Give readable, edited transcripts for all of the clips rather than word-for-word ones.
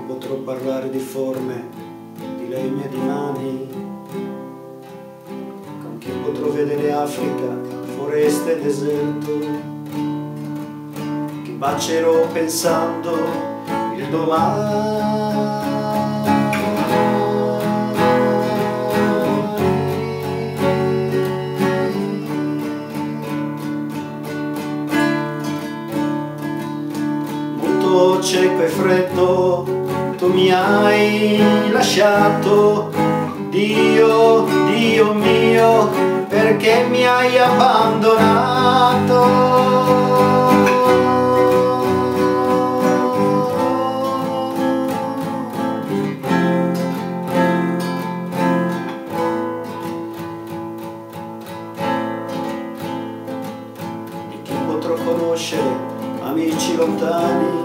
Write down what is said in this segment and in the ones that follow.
potrò parlare di forme, di legno e di mani, con chi potrò vedere Africa, foresta e deserto, che bacerò pensando il domani. Muto, cieco e freddo, tu mi hai lasciato, Dio, Dio mio, perché mi hai abbandonato. Di chi potrò conoscere amici lontani,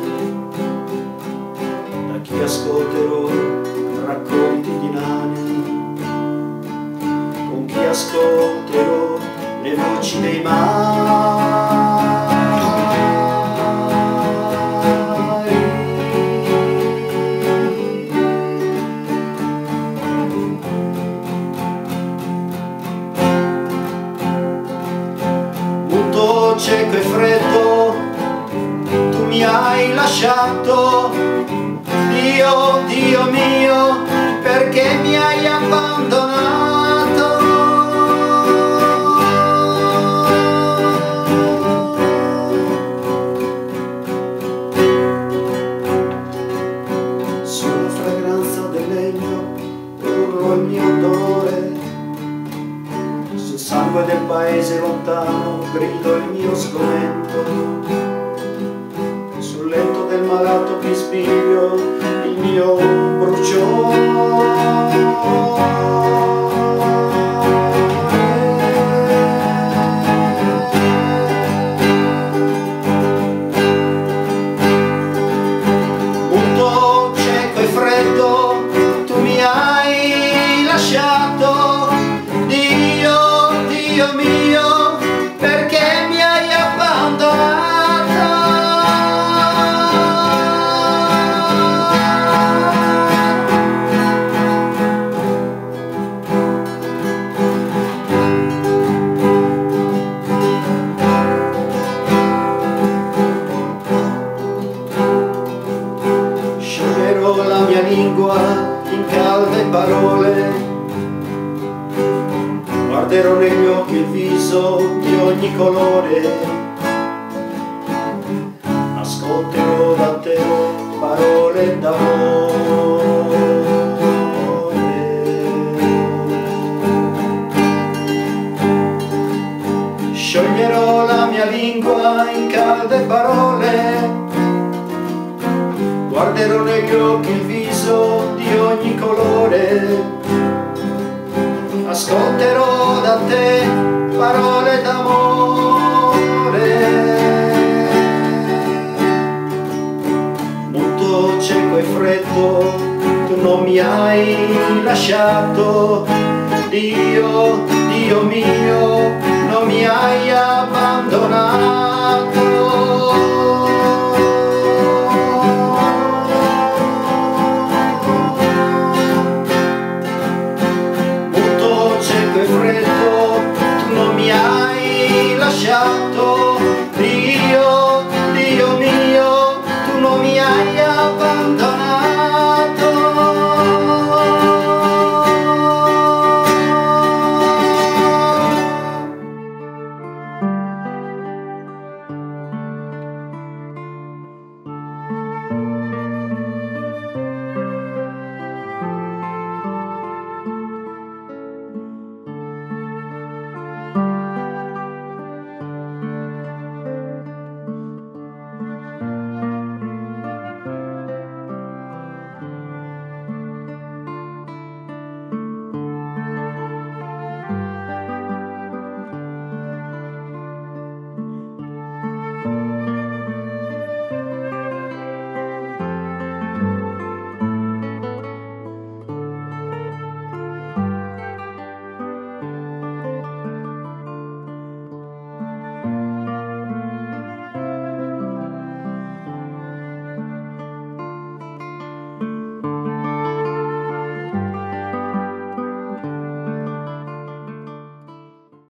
da chi ascolterò racconti di nani, con chi ascolterò le voci dei mari. Muto, cieco e freddo, tu mi hai lasciato, Dio, Dio mio, perché mi hai abbandonato. Sulla fragranza del legno urlo il mio odore, sul sangue del paese lontano grido il mio sgomento, sul letto del malato mi spiglio il mio bruciore. Muto, cieco e freddo, tu mi hai lasciato, Dio, Dio mio, perché mi hai abbandonato. La mia lingua in calde parole, guarderò negli occhi il viso di ogni colore, ascolterò da te parole d'amore. Scioglierò la mia lingua in calde parole, guarderò negli occhi il viso di ogni colore, ascolterò da te parole d'amore. Muto, cieco e freddo, tu non mi hai lasciato, Dio, Dio mio, non mi hai abbandonato.